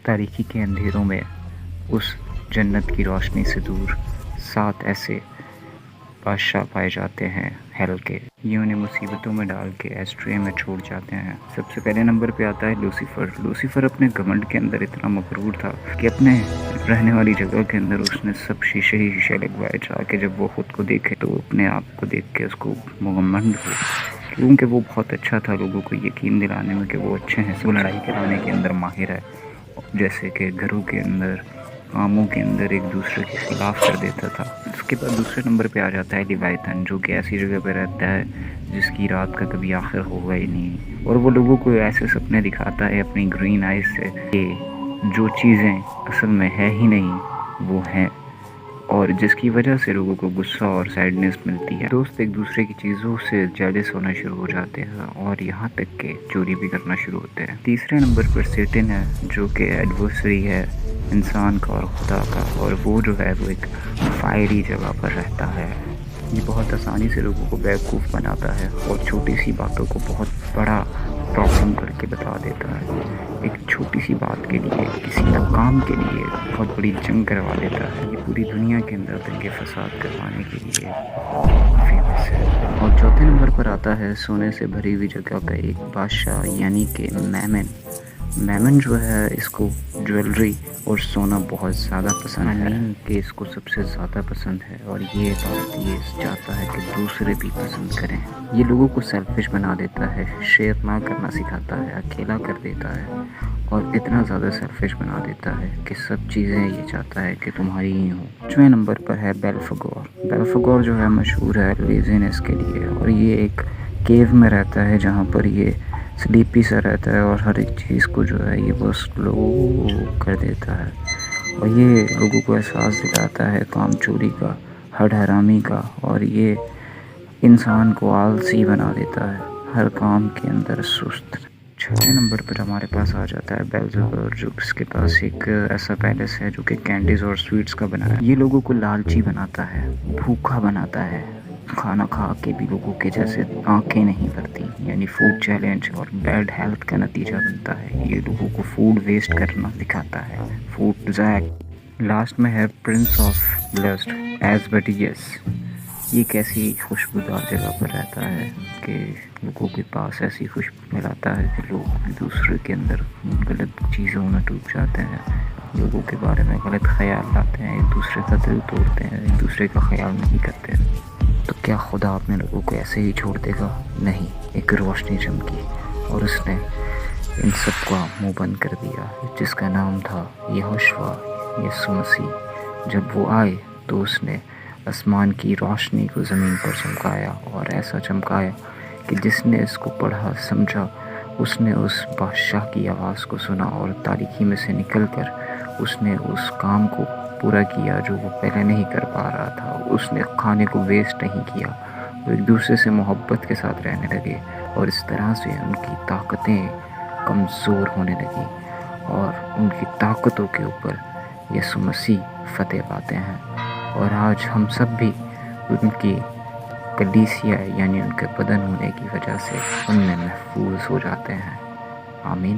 تاریکی کے اندھیروں میں اس جنت کی روشنی سے دور 7 ایسے بادشاہ پائے جاتے ہیں ہیل کے. یہ انہیں مصیبتوں میں ڈال کے ایسٹرے میں چھوڑ جاتے ہیں. سب سے پہلے نمبر پہ آتا ہے لوسیفر. لوسیفر اپنے گھمنڈ کے اندر اتنا مغرور تھا کہ اپنے رہنے والی جگہ کے اندر اس نے سب شیشے ہی شیشے لگوائے تاکہ جب وہ خود کو دیکھے تو اپنے آپ کو دیکھ کے اس کو گھمنڈ ہو، کیونکہ وہ بہت اچھا تھا لوگوں کو یقین دلانے میں کہ وہ اچھے ہیں. وہ لڑائی کرانے کے اندر ماہر ہے، جیسے کہ گھروں کے اندر، کاموں کے اندر ایک دوسرے کے خلاف کر دیتا تھا. اس کے بعد دوسرے نمبر پہ آ جاتا ہے لیویتھن، جو کہ ایسی جگہ پہ رہتا ہے جس کی رات کا کبھی آخر ہوگا ہی نہیں، اور وہ لوگوں کو ایسے سپنے دکھاتا ہے اپنی گرین آئیز سے کہ جو چیزیں اصل میں ہے ہی نہیں وہ ہیں، اور جس کی وجہ سے لوگوں کو غصہ اور سیڈنس ملتی ہے. دوست ایک دوسرے کی چیزوں سے جیلس ہونا شروع ہو جاتے ہیں اور یہاں تک کہ چوری بھی کرنا شروع ہوتے ہیں. تیسرے نمبر پر سیٹن ہے، جو کہ ایڈورسری ہے انسان کا اور خدا کا، اور وہ جو ہے وہ ایک فائری جگہ پر رہتا ہے. یہ بہت آسانی سے لوگوں کو بیوقوف بناتا ہے اور چھوٹی سی باتوں کو بہت بڑا پرابلم کر کے بتا دیتا ہے. ایک چھوٹی سی بات کے لیے، کسی کام کے لیے بہت بڑی جنگ کروا دیتا ہے. یہ پوری دنیا کے اندر دنگے فساد کروانے کے لیے فیمس ہے. اور چوتھے نمبر پر آتا ہے سونے سے بھری ہوئی جگہ کا ایک بادشاہ، یعنی کہ میمن. میمن جو ہے اس کو جویلری اور سونا بہت زیادہ پسند ہے، کہ اس کو سب سے زیادہ پسند ہے، اور یہ بات یہ چاہتا ہے کہ دوسرے بھی پسند کریں. یہ لوگوں کو سیلفش بنا دیتا ہے، شیئر نہ کرنا سکھاتا ہے، اکیلا کر دیتا ہے، اور اتنا زیادہ سیلفش بنا دیتا ہے کہ سب چیزیں یہ چاہتا ہے کہ تمہاری ہی ہوں. 5ویں نمبر پر ہے بیلفگور. بیلفگور جو ہے مشہور ہے لیزینس کے لیے، اور یہ ایک کیو میں رہتا ہے جہاں پر یہ سلیپی سا رہتا ہے، اور ہر ایک چیز کو جو ہے یہ بس سلو کر دیتا ہے، اور یہ لوگوں کو احساس دلاتا ہے کام چوری کا، ہڈ حرامی کا، اور یہ انسان کو آلسی بنا دیتا ہے، ہر کام کے اندر سست. 6ویں نمبر پر ہمارے پاس آ جاتا ہے بیلزبول، جو اس کے پاس ایک ایسا پیلس ہے جو کہ کینڈیز اور سویٹس کا بنا ہے. یہ لوگوں کو لالچی بناتا ہے، بھوکا بناتا ہے، کھانا کھا کے بھی لوگوں کے جیسے آنکھیں نہیں بھرتی، یعنی فوڈ چیلنج اور بیڈ ہیلتھ کا نتیجہ بنتا ہے. یہ لوگوں کو فوڈ ویسٹ کرنا دکھاتا ہے، فوڈ ضائع. لاسٹ میں ہے پرنس آف لسٹ ایزبیڈیس. یہ ایک ایسی خوشبودار جگہ پر رہتا ہے کہ لوگوں کے پاس ایسی خوشبو ملاتا ہے کہ لوگ ایک دوسرے کے اندر غلط چیزوں میں ڈوب جاتے ہیں، لوگوں کے بارے میں غلط خیال لاتے ہیں، ایک دوسرے کا دل توڑتے ہیں، ایک دوسرے کا خیال نہیں کرتے. تو کیا خدا اپنے لوگوں کو ایسے ہی چھوڑ دے گا؟ نہیں. ایک روشنی چمکی اور اس نے ان سب کا منہ بند کر دیا، جس کا نام تھا یہوشوا، یسوع مسیح. جب وہ آئے تو اس نے آسمان کی روشنی کو زمین پر چمکایا، اور ایسا چمکایا کہ جس نے اس کو پڑھا سمجھا، اس نے اس بادشاہ کی آواز کو سنا، اور تاریکی میں سے نکل کر اس نے اس کام کو پورا کیا جو وہ پہلے نہیں کر پا رہا تھا. اس نے کھانے کو ویسٹ نہیں کیا، وہ ایک دوسرے سے محبت کے ساتھ رہنے لگے، اور اس طرح سے ان کی طاقتیں کمزور ہونے لگی، اور ان کی طاقتوں کے اوپر یسوع مسیح فتح پاتے ہیں. اور آج ہم سب بھی ان کی کلیسیا، یعنی ان کے بدن ہونے کی وجہ سے ان میں محفوظ ہو جاتے ہیں. آمین.